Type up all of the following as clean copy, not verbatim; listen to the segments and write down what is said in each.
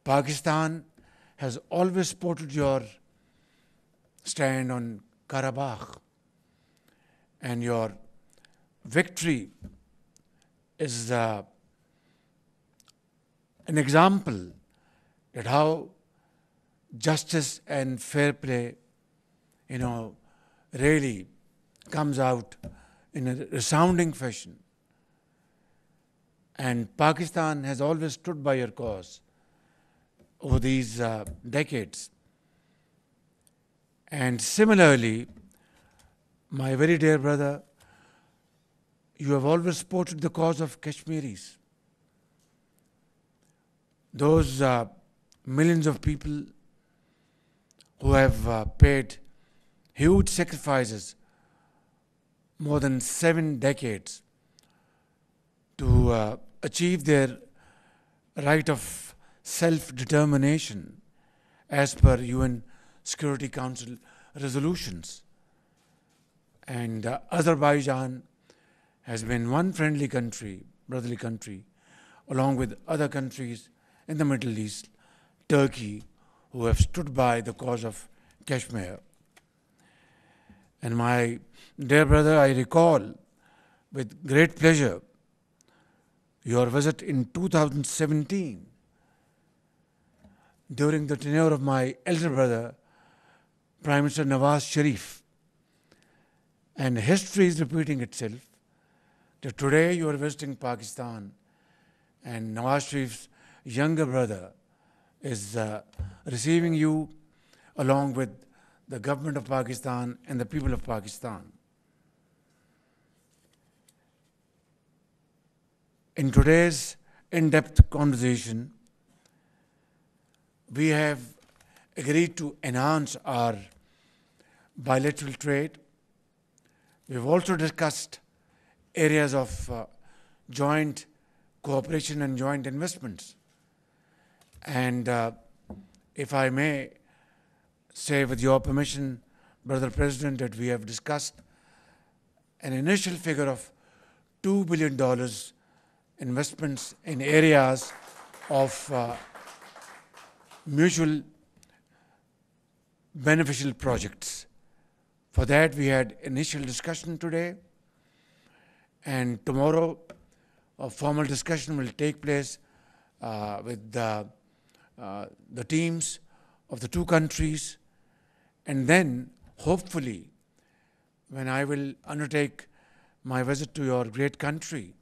Pakistan has always supported your stand on Karabakh, and your victory is an example that how justice and fair play, really comes out in a resounding fashion. And Pakistan has always stood by your cause over these decades. And similarly, my very dear brother, you have always supported the cause of Kashmiris. Those millions of people who have paid huge sacrifices more than 7 decades to achieve their right of self-determination as per UN Security Council resolutions. And Azerbaijan has been one friendly country, brotherly country, along with other countries in the Middle East, Turkey, who have stood by the cause of Kashmir. And my dear brother, I recall with great pleasure your visit in 2017 during the tenure of my elder brother, Prime Minister Shehbaz Sharif. And history is repeating itself that today you are visiting Pakistan and Nawaz Sharif's younger brother is receiving you along with the government of Pakistan and the people of Pakistan. In today's in-depth conversation, we have agreed to enhance our bilateral trade. We've also discussed areas of joint cooperation and joint investments. And if I may say, with your permission, Brother President, that we have discussed an initial figure of $2 billion investments in areas of mutual beneficial projects. For that, we had initial discussion today, and tomorrow a formal discussion will take place with the teams of the two countries. And then, hopefully, when I will undertake my visit to your great country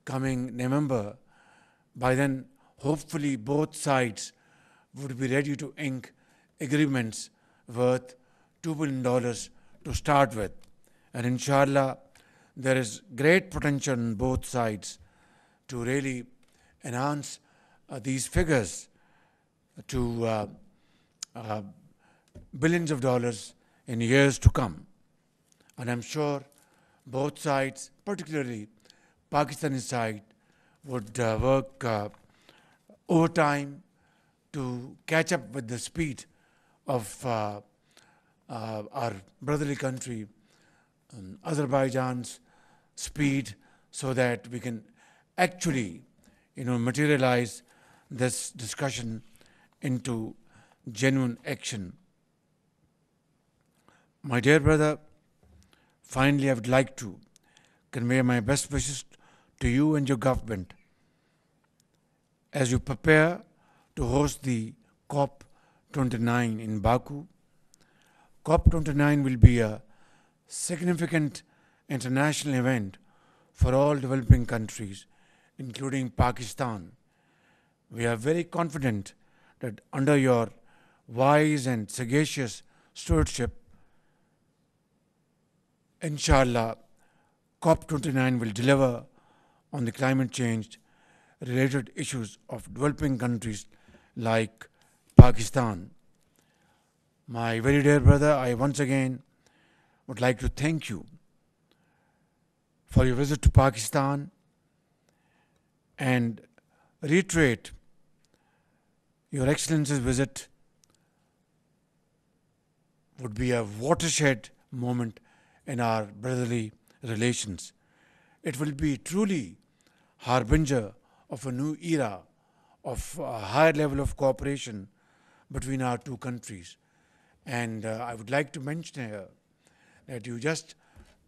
coming November, by then, hopefully, both sides would be ready to ink agreements worth $2 billion to start with. And inshallah, there is great potential on both sides to really enhance these figures to billions of dollars in years to come. And I'm sure both sides, particularly Pakistani side, would work overtime to catch up with the speed of our brotherly country, Azerbaijan's speed, so that we can actually, materialize this discussion into genuine action. My dear brother, finally I would like to convey my best wishes to you and your government as you prepare to host the COP29 in Baku. COP29 will be a significant international event for all developing countries, including Pakistan. We are very confident that under your wise and sagacious stewardship, inshallah, COP29 will deliver on the climate change related issues of developing countries like Pakistan. My very dear brother, I once again would like to thank you for your visit to Pakistan and reiterate your Excellency's visit would be a watershed moment in our brotherly relations. It will be truly harbinger of a new era of a higher level of cooperation between our two countries. And I would like to mention here that you just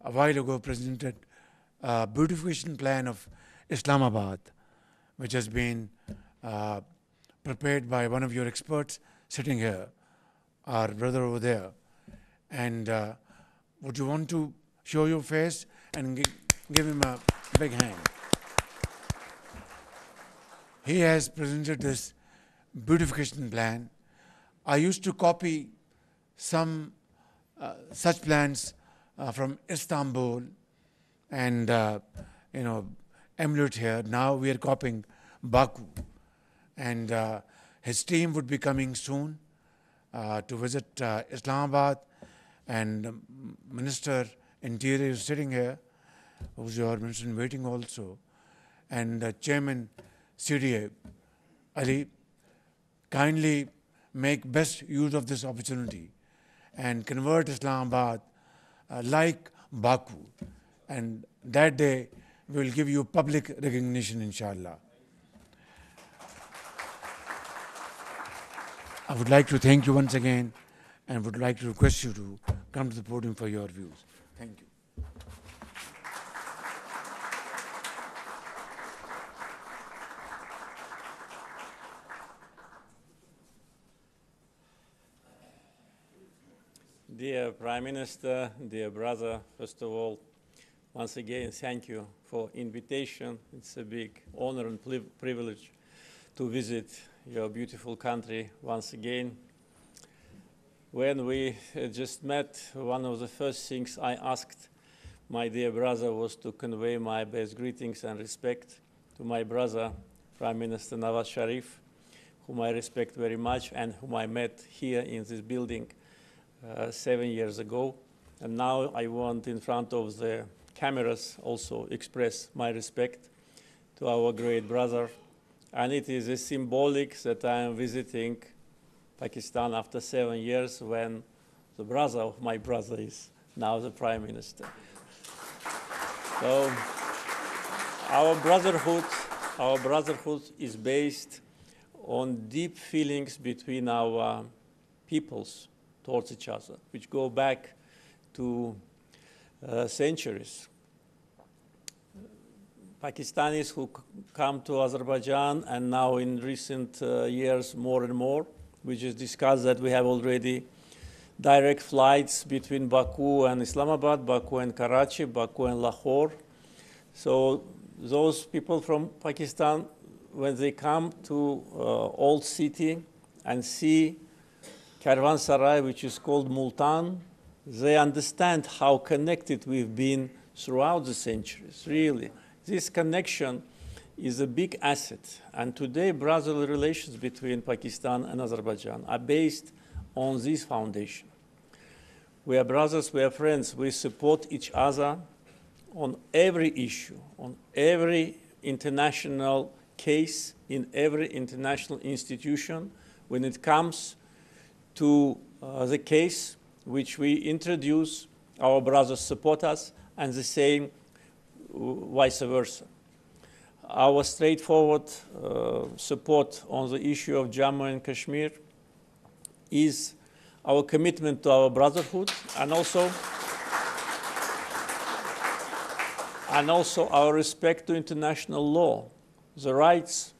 a while ago presented a beautification plan of Islamabad, which has been prepared by one of your experts sitting here, our brother over there. And would you want to show your face and give him a big hand? He has presented this beautification plan. I used to copy some such plans from Istanbul and emulate here. Now we are copying Baku, and his team would be coming soon to visit Islamabad, and Minister Interior is sitting here, who's your minister in waiting also, and Chairman CDA Ali. Kindly make best use of this opportunity and convert Islamabad like Baku, and that day we will give you public recognition, inshallah. I would like to thank you once again and would like to request you to come to the podium for your views. Thank you. Dear Prime Minister, dear brother, first of all, once again, thank you for invitation. It's a big honor and privilege to visit your beautiful country once again. When we just met, one of the first things I asked my dear brother was to convey my best greetings and respect to my brother, Prime Minister Shehbaz Sharif, whom I respect very much and whom I met here in this building 7 years ago. And now I want, in front of the cameras, also express my respect to our great brother. And it is a symbolic that I am visiting Pakistan after 7 years, when the brother of my brother is now the Prime Minister. So our brotherhood is based on deep feelings between our peoples towards each other, which go back to centuries. Pakistanis who come to Azerbaijan, and now in recent years more and more, we just discussed that we have already direct flights between Baku and Islamabad, Baku and Karachi, Baku and Lahore. So those people from Pakistan, when they come to old city and see Caravanserai, which is called Multan, they understand how connected we've been throughout the centuries, really. This connection is a big asset. And today, brotherly relations between Pakistan and Azerbaijan are based on this foundation. We are brothers, we are friends, we support each other on every issue, on every international case, in every international institution. When it comes to the case which we introduce, our brothers support us, and the same vice versa. Our straightforward support on the issue of Jammu and Kashmir is our commitment to our brotherhood, and also our respect to international law. The rights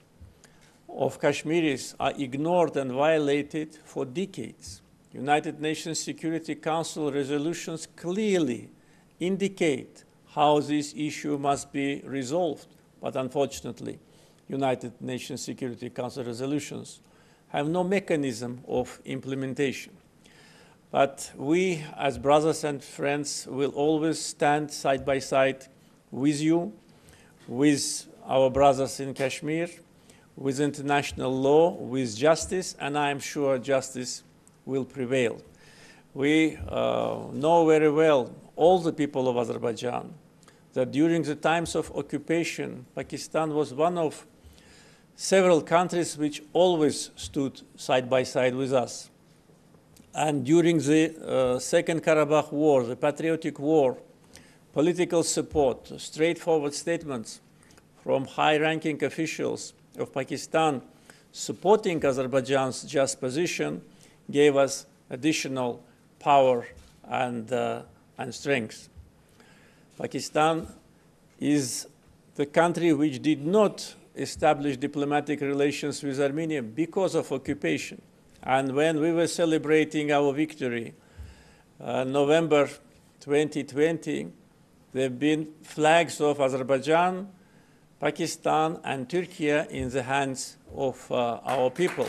of Kashmiris are ignored and violated for decades. United Nations Security Council resolutions clearly indicate how this issue must be resolved, but unfortunately, United Nations Security Council resolutions have no mechanism of implementation. But we, as brothers and friends, will always stand side by side with you, with our brothers in Kashmir, with international law, with justice, and I am sure justice will prevail. We know very well, all the people of Azerbaijan, that during the times of occupation, Pakistan was one of several countries which always stood side by side with us. And during the Second Karabakh War, the Patriotic War, political support, straightforward statements from high-ranking officials of Pakistan supporting Azerbaijan's just position gave us additional power and strength. Pakistan is the country which did not establish diplomatic relations with Armenia because of occupation. And when we were celebrating our victory, November 2020, there have been flags of Azerbaijan, Pakistan, and Turkey in the hands of our people.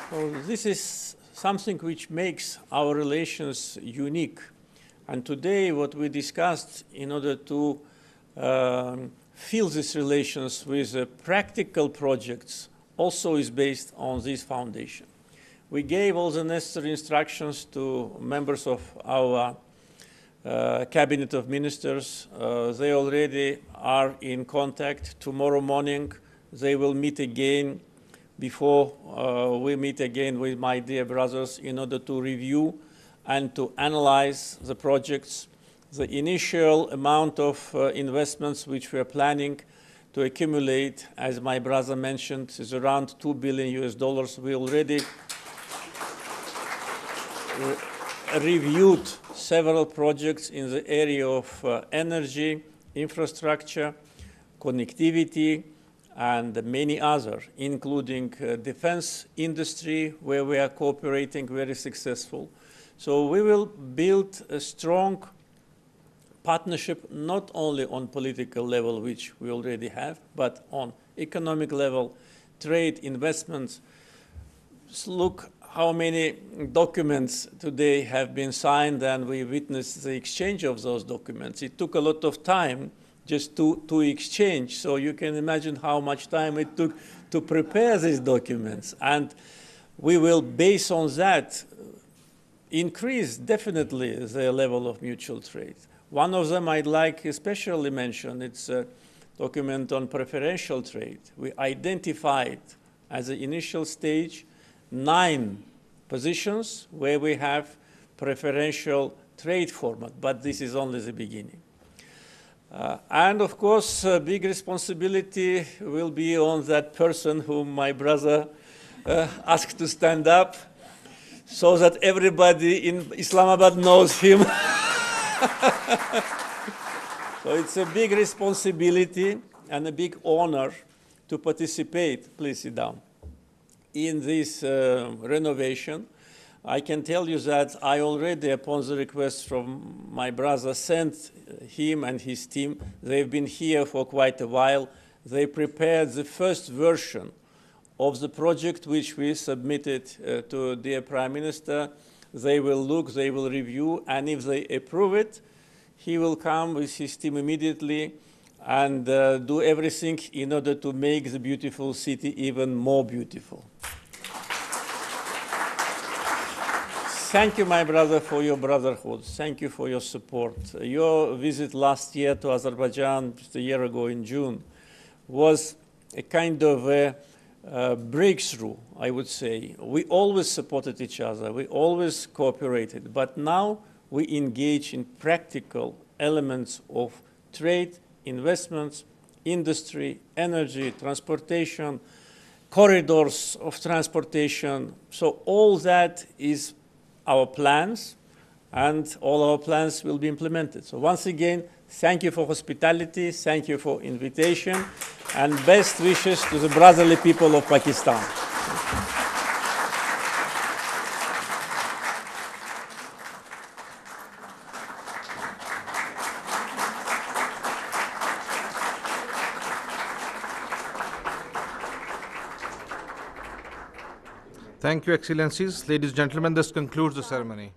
So this is something which makes our relations unique. And today, what we discussed in order to fill these relations with practical projects also is based on this foundation. We gave all the necessary instructions to members of our Cabinet of Ministers. They already are in contact. Tomorrow morning, they will meet again before we meet again with my dear brothers in order to review and to analyze the projects. The initial amount of investments which we are planning to accumulate, as my brother mentioned, is around $2 billion. We already reviewed several projects in the area of energy, infrastructure, connectivity, and many others, including defense industry, where we are cooperating very successful. So we will build a strong partnership not only on political level, which we already have, but on economic level, trade, investments. Look how many documents today have been signed, and we witnessed the exchange of those documents. It took a lot of time just to exchange, so you can imagine how much time it took to prepare these documents. And we will, based on that, increase definitely the level of mutual trade. One of them I'd like especially mention, it's a document on preferential trade. We identified as the initial stage 9 positions where we have preferential trade format, but this is only the beginning. And of course, a big responsibility will be on that person whom my brother asked to stand up, so that everybody in Islamabad knows him. So it's a big responsibility and a big honor to participate, please sit down, in this renovation. I can tell you that I already, upon the request from my brother, sent him and his team. They've been here for quite a while. They prepared the first version of the project which we submitted to dear Prime Minister. They will look, they will review, and if they approve it, he will come with his team immediately and do everything in order to make the beautiful city even more beautiful. Thank you, my brother, for your brotherhood. Thank you for your support. Your visit last year to Azerbaijan, just a year ago in June, was a kind of a breakthrough, I would say. We always supported each other. We always cooperated. But now we engage in practical elements of trade, investments, industry, energy, transportation, corridors of transportation. So all that is our plans, and all our plans will be implemented. So once again, thank you for hospitality, thank you for invitation, and best wishes to the brotherly people of Pakistan. Thank you, Excellencies. Ladies and gentlemen, this concludes the ceremony.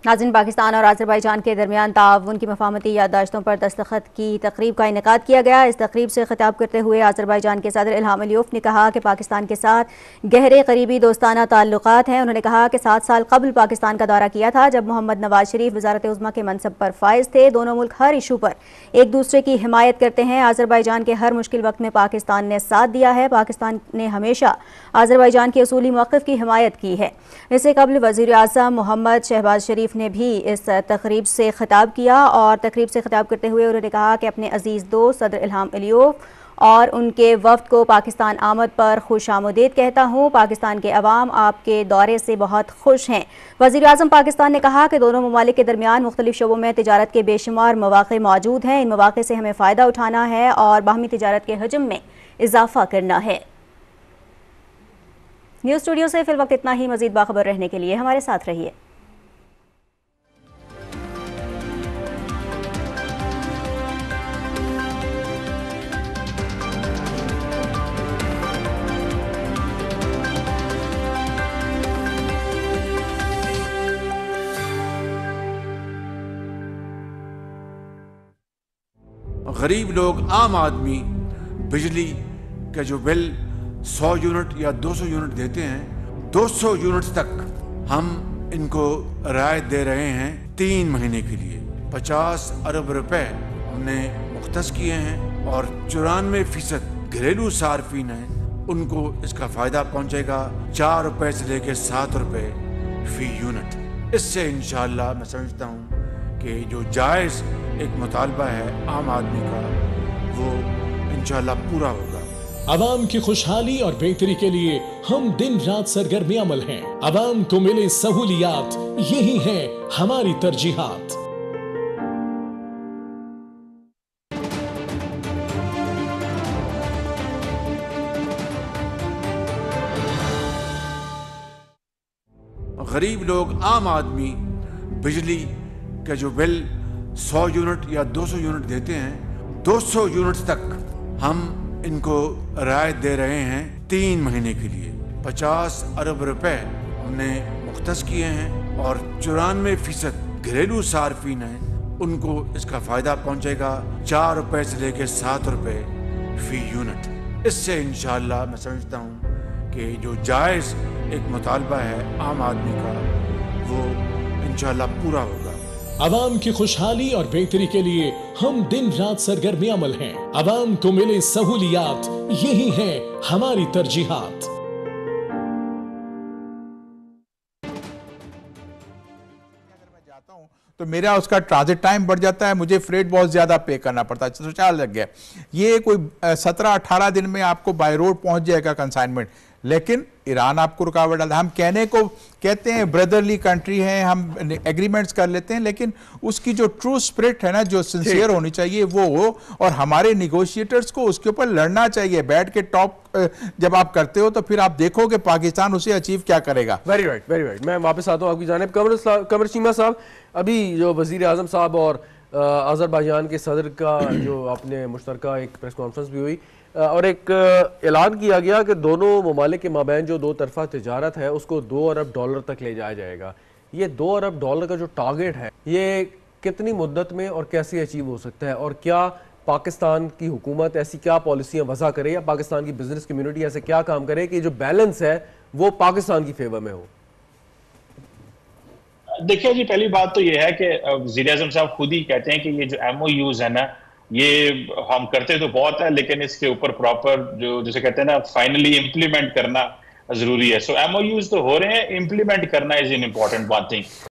नाज़रीन, पाकिस्तान और Azerbaijan के दरमियान ताउन की मफाहमती याददाश्तों पर दस्तखत की तकरीब का इनेकाद किया गया। इस तकरीब से खिताब करते हुए अज़रबैजान के सदर इल्हाम अलियोफ ने कहा कि पाकिस्तान के साथ गहरे करीबी दोस्ताना ताल्लुकात हैं। उन्होंने कहा कि 7 साल कबल पाकिस्तान का दौरा किया था जब मोहम्मद नवाज शरीफ वज़ारत उज़्मा के मनसब पर फाइज थे। दोनों मुल्क हर इशू पर एक दूसरे की हिमायत करते हैं। अज़रबैजान के हर मुश्किल वक्त में पाकिस्तान ने साथ दिया है। पाकिस्तान ने हमेशा अज़रबैजान के उसूली मौक़िफ़ की हिमायत की है। इससे कबल वज़ीर आज़म मोहम्मद शहबाज शरीफ शरीफ ने भी इस तकरीब से खिताब किया और तकरीब से खिताब करते हुए उन्होंने कहा कि अपने अजीज़ दोस्त सदर इल्हाम अलियोफ और उनके वफ्द को पाकिस्तान आमद पर खुशामदीद कहता हूँ। पाकिस्तान के अवाम आपके दौरे से बहुत खुश हैं। वज़ीर-ए-आज़म पाकिस्तान ने कहा कि दोनों ममालिक के दरमियान मुख्तलिफ शोबों में तिजारत के बेशुमार मौक़े मौजूद हैं। इन मौक़े से हमें फ़ायदा उठाना है और बाहमी तिजारत के हजम में इजाफ़ा करना है। न्यूज़ स्टूडियो से फिल वक्त इतना ही। मज़ीद बाखबर रहने के लिए हमारे साथ रहिए। गरीब लोग, आम आदमी बिजली का जो बिल 100 यूनिट या 200 यूनिट देते हैं, 200 यूनिट्स तक हम इनको राहत दे रहे हैं 3 महीने के लिए। 50 अरब रुपए हमने मुख्तस किए हैं और 94% घरेलू सार्फिन हैं, उनको इसका फ़ायदा पहुंचेगा 4 रुपए से लेकर 7 रुपए फी यूनिट। इससे इंशाअल्लाह मैं समझता हूँ कि जो जायज़ एक मुतालबा है आम आदमी का, वो इंशाअल्लाह पूरा होगा। अवाम की खुशहाली और बेहतरी के लिए हम दिन रात सरगर्म अमल हैं। अवाम को मिले सहूलियात, यही है हमारी तरजीहात। गरीब लोग, आम आदमी बिजली का जो बिल 100 यूनिट या 200 यूनिट देते हैं, 200 यूनिट्स तक हम इनको राहत दे रहे हैं 3 महीने के लिए। 50 अरब रुपए हमने मुख्तस किए हैं और 94% घरेलू सार्फिन हैं, उनको इसका फ़ायदा पहुंचेगा 4 रुपए से लेकर 7 रुपए फी यूनिट। इससे इंशाअल्लाह मैं समझता हूँ कि जो जायज़ एक मुतालबा है आम आदमी का, वो इंशाअल्लाह पूरा होगा। अवाम की खुशहाली और बेहतरी के लिए हम दिन रात सरगर्म अमल हैं। अवाम को मिले सहूलियात, यही है हमारी तरजीहात। तो मेरा उसका ट्रांजिट टाइम बढ़ जाता है, मुझे फ्रेट बहुत ज्यादा पे करना पड़ता है। तो चार्ज लग गया। ये कोई 17-18 दिन में आपको बाय रोड पहुंच जाएगा कंसाइनमेंट, लेकिन ईरान आपको रुकावट डालता है। हम कहते हैं ब्रदरली कंट्री है, हम एग्रीमेंट्स कर लेते हैं, लेकिन उसकी जो ट्रू स्पिरिट है ना, जो सिंसियर होनी चाहिए वो हो, और हमारे निगोशिएटर्स को उसके ऊपर लड़ना चाहिए। बैठ के टॉप जब आप करते हो तो फिर आप देखो कि पाकिस्तान उसे अचीव क्या करेगा। Very right, very right. मैं वापस आता हूँ आपकी जानिब। कमर चीमा साहब, अभी जो वजीर आजम साहब और अज़रबैजान के सदर का जो आपने मुश्तरका एक प्रेस कॉन्फ्रेंस भी हुई और एक ऐलान किया गया कि दोनों ममालिक के माबैन जो 2 तरफा तिजारत है उसको $2 अरब तक ले जाया जाएगा। ये $2 अरब का जो टारगेट है, ये कितनी मुद्दत में और कैसे अचीव हो सकता है, और क्या पाकिस्तान की हुकूमत ऐसी क्या पॉलिसियां वज़ा करे या पाकिस्तान की बिजनेस कम्युनिटी ऐसे क्या काम करे कि जो बैलेंस है वो पाकिस्तान की फेवर में हो? देखिए जी, पहली बात तो ये है कि वज़ीर आज़म साहब खुद ही कहते हैं कि ये जो MOUs है ना, ये हम करते तो बहुत है, लेकिन इसके ऊपर प्रॉपर जो जैसे कहते हैं ना फाइनली इम्प्लीमेंट करना जरूरी है। सो MOUs तो हो रहे हैं, इम्प्लीमेंट करना is an important one thing.